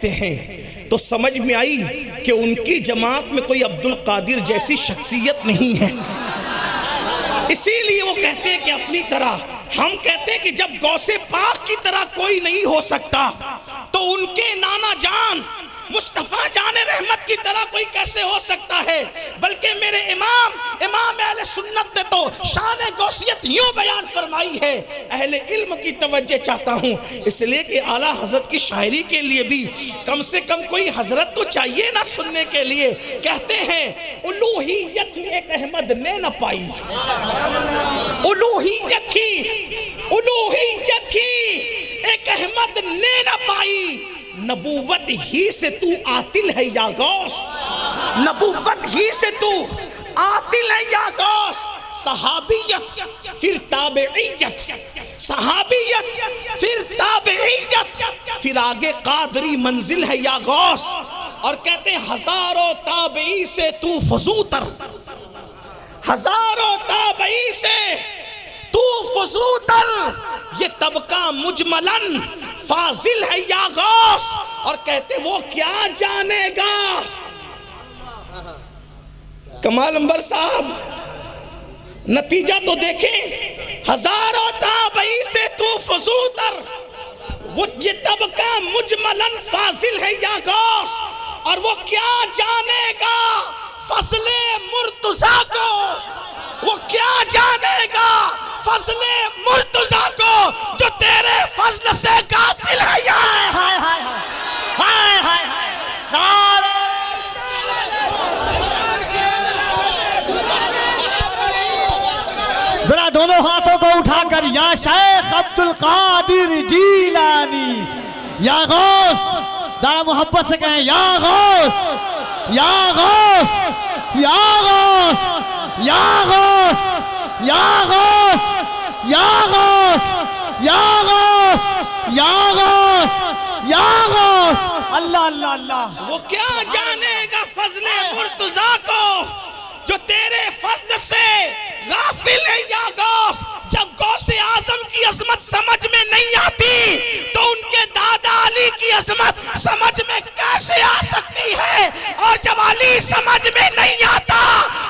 کہتے ہیں تو سمجھ میں آئی کہ ان کی جماعت میں کوئی عبد القادر جیسی شخصیت نہیں ہے، اسی لیے وہ کہتے ہیں کہ اپنی طرح ہم کہتے ہیں کہ جب غوث پاک کی طرح کوئی نہیں ہو سکتا تو ان کے نانا جان مصطفیٰ جان رحمت کی طرح کوئی کیسے ہو سکتا ہے؟ بلکہ میرے امام اہل سنت نے تو شان غوثیت یوں بیان فرمائی ہے، اہل علم کی توجہ چاہتا ہوں، اس لیے کہ اعلیٰ حضرت کی شاعری کے لیے بھی کم سے کم کوئی حضرت تو چاہیے نا سننے کے لیے۔ کہتے ہیں الوہیت ہی ایک احمد نے نہ پائی، الوہیت ہی ایک احمد نے نہ پائی، نبوت ہی سے تو عاطل ہے یا غوث، نبوت ہی سے تو عاطل ہے یا غوث، صحابیت پھر تابعیت، صحابیت پھر تابعیت، پھر آگے قادری منزل ہے یا غوث۔ اور کہتے ہیں ہزاروں تابعی سے تو فزوتر، ہزاروں تابعی سے تو فزوتر، یہ طبقہ مجملاً فاضل ہے یا غوث۔ اور کہتے وہ کیا جانے گا، کمال انبر صاحب نتیجہ تو دیکھیں، ہزاروں تابعی سے تو فزوتر، وہ یہ طبقہ مجملاً فاضل ہے یا غوث، اور وہ کیا جانے گا فضل مرتضیٰ کو، وہ کیا جانے گا فضل مرتضیٰ کو جو تیرے فضل سے غافل ہے۔ یا ہائے ہائے ہائے ہائے ہائے، ذرا دونوں ہاتھوں کو اٹھا کر یا شیخ عبد القادر جیلانی، یا غوث، ذرا محبت سے کہیں یا غوث، یا غوث، یا غوث، یا غوث، یا غوث، یا غوث، یا غوث، یا غوث، یا غوث، اللہ اللہ اللہ۔ وہ کیا جانے گا فضل مرتضیٰ کو جو تیرے فضل سے غافل ہے یا غوث۔ جب غوث اعظم کی عظمت سمجھ میں نہیں آتی تو ان کے دادا علی کی عظمت سمجھ میں کیسے آ سکتی ہے؟ اور جب علی سمجھ میں نہیں آتا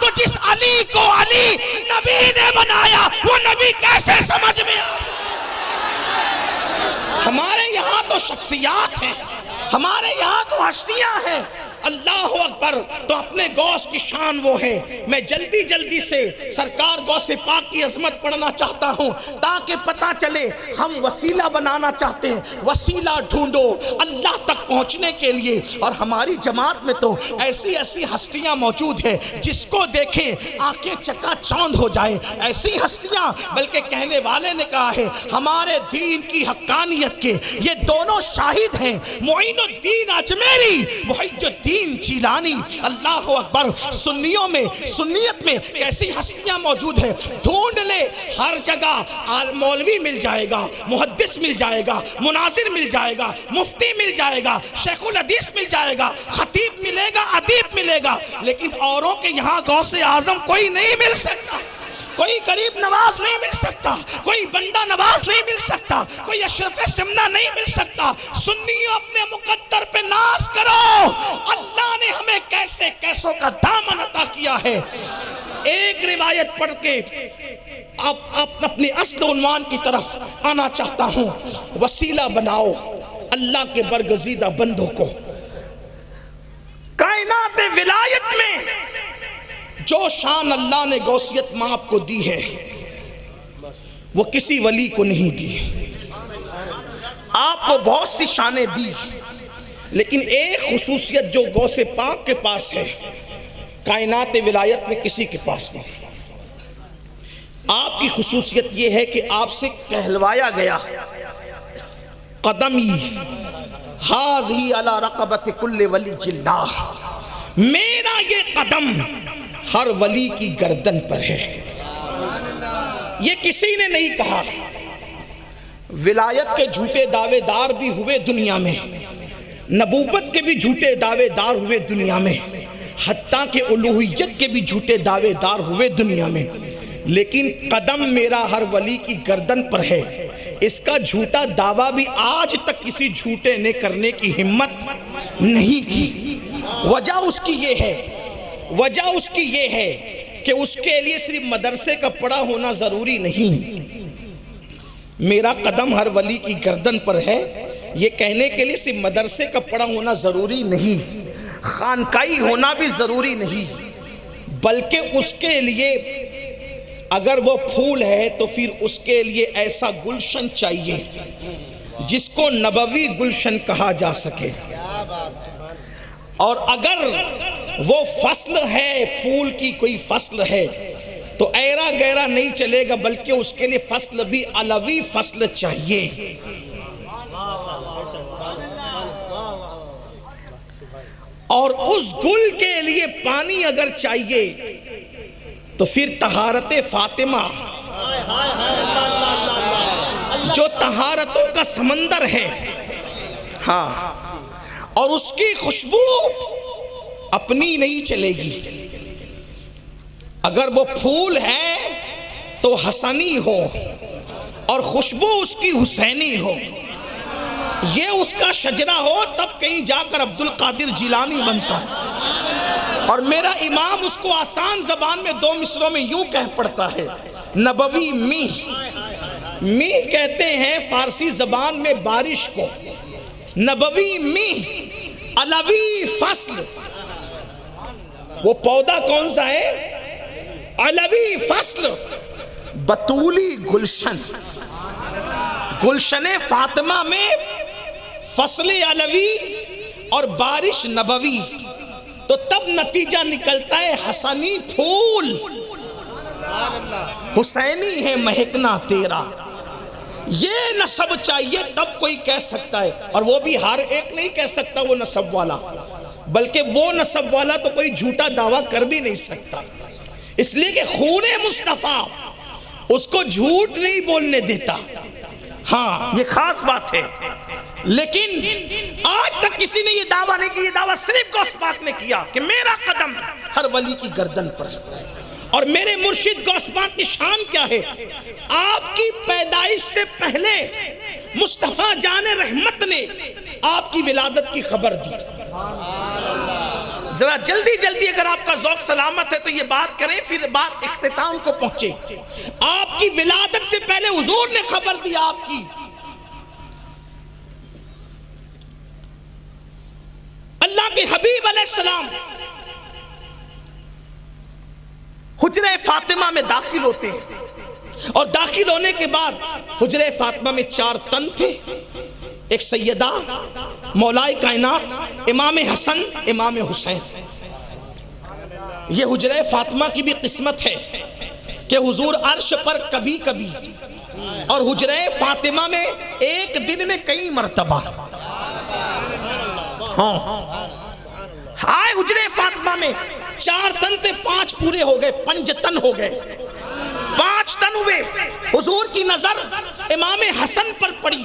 تو جس علی کو علی نبی نے بنایا وہ نبی کیسے سمجھ میں آ سکتا؟ ہمارے یہاں تو شخصیات ہیں، ہمارے یہاں تو ہستیاں ہیں، اللہ اکبر۔ تو اپنے غوث کی شان وہ ہے۔ میں جلدی جلدی سے سرکار غوث پاک کی عظمت پڑھنا چاہتا ہوں تاکہ پتہ چلے ہم وسیلہ بنانا چاہتے ہیں، وسیلہ ڈھونڈو اللہ تک پہنچنے کے لیے۔ اور ہماری جماعت میں تو ایسی ایسی ہستیاں موجود ہیں جس کو دیکھیں آنکھیں چکا چوند ہو جائے، ایسی ہستیاں، بلکہ کہنے والے نے کہا ہے ہمارے دین کی حقانیت کے یہ دونوں شاہد ہیں، معین الدین اجمیری، محی الدین جیلانی، اللہ اکبر۔ سنیوں میں، سنیت میں کیسی ہستیاں موجود ہیں، ڈھونڈ لے ہر جگہ، مولوی مل جائے گا، محدث مل جائے گا، مناظر مل جائے گا، مفتی مل جائے گا، شیخ الحدیث مل جائے گا، خطیب ملے گا، ادیب ملے گا، لیکن اوروں کے یہاں غوث اعظم کوئی نہیں مل سکتا، کوئی غریب نواز نہیں مل سکتا، کوئی بندہ نواز نہیں مل سکتا، کوئی اشرف سمنہ نہیں مل سکتا۔ سنیوں اپنے مقدر پہ ناز کرو، اللہ نے ہمیں کیسے کیسوں کا دامن عطا کیا ہے۔ ایک روایت پڑھ کے اپنے اصل عنوان کی طرف آنا چاہتا ہوں۔ وسیلہ بناؤ اللہ کے برگزیدہ بندوں کو۔ کائنات ولایت میں جو شان اللہ نے غوثیت میں آپ کو دی ہے وہ کسی ولی کو نہیں دی۔ آپ کو بہت سی شانیں دی، لیکن ایک خصوصیت جو غوث پاک کے پاس ہے کائنات ولایت میں کسی کے پاس نہیں۔ آپ کی خصوصیت یہ ہے کہ آپ سے کہلوایا گیا قدمی ہاذی علی رقبت کل ولی اللہ، میرا یہ قدم ہر ولی کی گردن پر ہے۔ یہ کسی نے نہیں کہا۔ ولایت کے جھوٹے دعوے دار بھی ہوئے دنیا میں، نبوت کے بھی جھوٹے دعوے دار ہوئے دنیا میں، حتیٰ کہ الوہیت کے بھی جھوٹے دعوے دار ہوئے دنیا میں، لیکن قدم میرا ہر ولی کی گردن پر ہے۔ اس کا جھوٹا دعویٰ بھی آج تک کسی جھوٹے نے کرنے کی ہمت نہیں کی۔ وجہ اس کی یہ ہے کہ اس کے لیے صرف مدرسے کا پڑھا ہونا ضروری نہیں۔ میرا قدم ہر ولی کی گردن پر ہے، یہ کہنے کے لیے صرف مدرسے کا پڑھا ہونا ضروری نہیں، خانقاہی ہونا بھی ضروری نہیں، بلکہ اس کے لیے اگر وہ پھول ہے تو پھر اس کے لیے ایسا گلشن چاہیے جس کو نبوی گلشن کہا جا سکے۔ اور اگر وہ فصل ہے، پھول کی کوئی فصل ہے تو ایرا گیرا نہیں چلے گا، بلکہ اس کے لیے فصل بھی علوی فصل چاہیے۔ اور اس گل کے لیے پانی اگر چاہیے تو پھر طہارت فاطمہ جو طہارتوں کا سمندر ہے، ہاں، اور اس کی خوشبو اپنی نہیں چلے گی۔ اگر وہ پھول ہے تو حسنی ہو اور خوشبو اس کی حسینی ہو، یہ اس کا شجرہ ہو، تب کہیں جا کر عبد القادر جیلانی بنتا ہے۔ اور میرا امام اس کو آسان زبان میں 2 مصروں میں یوں کہہ پڑتا ہے، نبوی می کہتے ہیں فارسی زبان میں بارش کو، نبوی می، علوی فصل۔ وہ پودا کون سا ہے؟ علوی فصل، بطولی گلشن۔ گلشن فاطمہ میں فصل علوی اور بارش نبوی، تو تب نتیجہ نکلتا ہے حسنی پھول، حسینی ہے مہکنا تیرا۔ یہ نسب چاہیے تب کوئی کہہ سکتا ہے، اور وہ بھی ہر ایک نہیں کہہ سکتا وہ نسب والا، بلکہ وہ نسب والا تو کوئی جھوٹا دعویٰ کر بھی نہیں سکتا، اس لیے کہ خون مصطفیٰ اس کو جھوٹ نہیں بولنے دیتا۔ ہاں، یہ خاص بات ہے، لیکن آج تک کسی نے یہ دعویٰ نہیں کیا، یہ دعویٰ صرف غوث پاک نے کیا کہ میرا قدم ہر ولی کی گردن پر۔ اور میرے مرشد غوث پاک کی شان کیا ہے؟ آپ کی پیدائش سے پہلے مصطفیٰ جان رحمت نے آپ کی ولادت کی خبر دی۔ ذرا جلدی اگر آپ کا ذوق سلامت ہے تو یہ بات کریں، پھر بات اختتام کو پہنچے۔ آپ کی ولادت سے پہلے حضور نے خبر دی آپ کی۔ اللہ کے حبیب علیہ السلام حجرہ فاطمہ میں داخل ہوتے ہیں، اور داخل ہونے کے بعد حجرہ فاطمہ میں 4 تن تھے، ایک سیدہ مولائے کائنات امام حسن امام حسین۔ یہ حجرہ فاطمہ کی بھی قسمت ہے کہ حضور عرش پر کبھی کبھی، اور حجرہ فاطمہ میں ایک دن میں کئی مرتبہ، ہاں آئے حجرہ فاطمہ میں 4 تن تھے، 5 پورے ہو گئے، 5 تن ہو گئے، 5 تن ہوئے۔ حضور کی نظر امام حسن پر پڑی،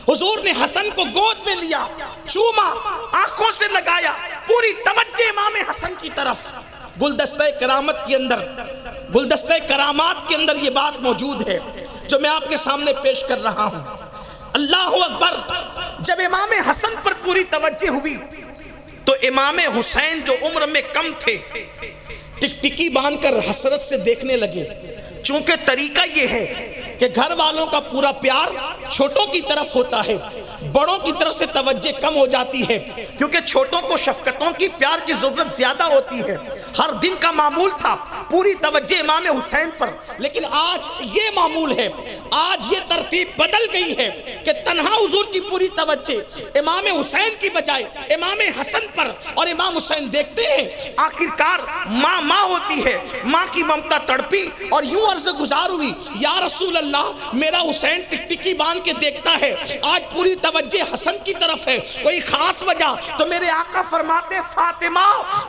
حضور نے حسن کو گود میں لیا، چوما، آنکھوں سے لگایا، پوری توجہ امام حسن کی طرف۔ گلدستہ کرامت کے اندر، گلدستہ کرامات کے اندر یہ بات موجود ہے جو میں آپ کے سامنے پیش کر رہا ہوں۔ اللہ اکبر! جب امام حسن پر پوری توجہ ہوئی تو امام حسین جو عمر میں کم تھے ٹکٹکی باندھ کر حسرت سے دیکھنے لگے، چونکہ طریقہ یہ ہے کہ گھر والوں کا پورا پیار چھوٹوں کی طرف ہوتا ہے، بڑوں کی طرف سے توجہ کم ہو جاتی ہے، کیونکہ چھوٹوں کو شفقتوں کی پیار کی ضرورت زیادہ ہوتی ہے۔ ہر دن کا معمول تھا پوری توجہ امام حسین پر، لیکن آج یہ معمول ہے، آج یہ ترتیب بدل گئی ہے کہ تنہا حضور کی پوری توجہ امام حسین کی بجائے امام حسن پر، اور امام حسین دیکھتے ہیں آخرکار ماں ہوتی ہے، ماں کی ممتا تڑپی اور یوں عرض گزار ہوئی، یا رسول اللہ میرا حسین ٹکٹکی باندھ کے دیکھتا ہے، آج پوری توجہ حسن کی طرف ہے، کوئی خاص وجہ؟ تو میرے آقا فرماتے فاطمہ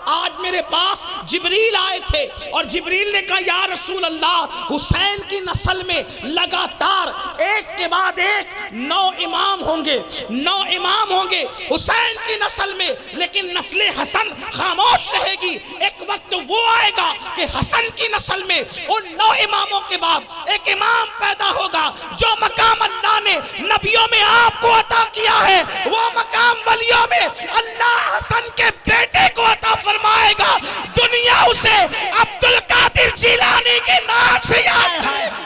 آج میرے پاس جبریل آئے تھے، اور جبریل نے کہا یا رسول اللہ حسین کی نسل میں لگاتار ایک کے بعد ایک 9 امام ہوں گے، 9 امام ہوں گے حسین کی نسل میں، لیکن نسل حسن خاموش رہے گی۔ ایک وقت وہ آئے گا کہ حسن کی نسل میں ان 9 اماموں کے بعد ایک امام پیدا ہوگا، جو مقام اللہ نے نبیوں میں آپ کو عطا کیا ہے، وہ مقام ولیوں میں اللہ حسن کے بیٹے کو عطا فرمائے گا۔ دنیا اسے عبدالقادر جیلانی کے نام سے یاد کرے گا۔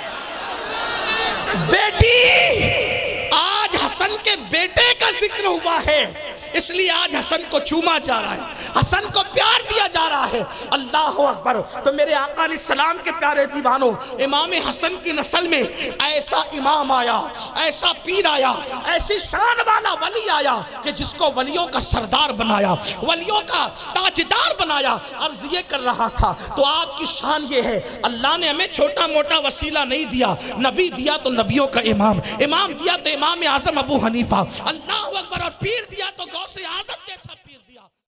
بیٹی، آج حسن کے بیٹے کا ذکر ہوا ہے، اس لیے آج حسن کو چوما جا رہا ہے، حسن کو پیار دیا جا رہا ہے۔ اللہ اکبر۔ تو میرے آقا علیہ السلام کے پیارے دیوانوں، امام حسن کی نسل میں ایسا امام آیا، ایسا پیر آیا، ایسی شان والا ولی آیا کہ جس کو ولیوں کا سردار بنایا، ولیوں کا تاجدار بنایا۔ عرض یہ کر رہا تھا، تو آپ کی شان یہ ہے، اللہ نے ہمیں چھوٹا موٹا وسیلہ نہیں دیا، نبی دیا تو نبیوں کا امام، امام دیا تو امام اعظم ابو حنیفہ، اللہ اکبر، اور پیر دیا تو غوث اعظم جیسا پیر دیا۔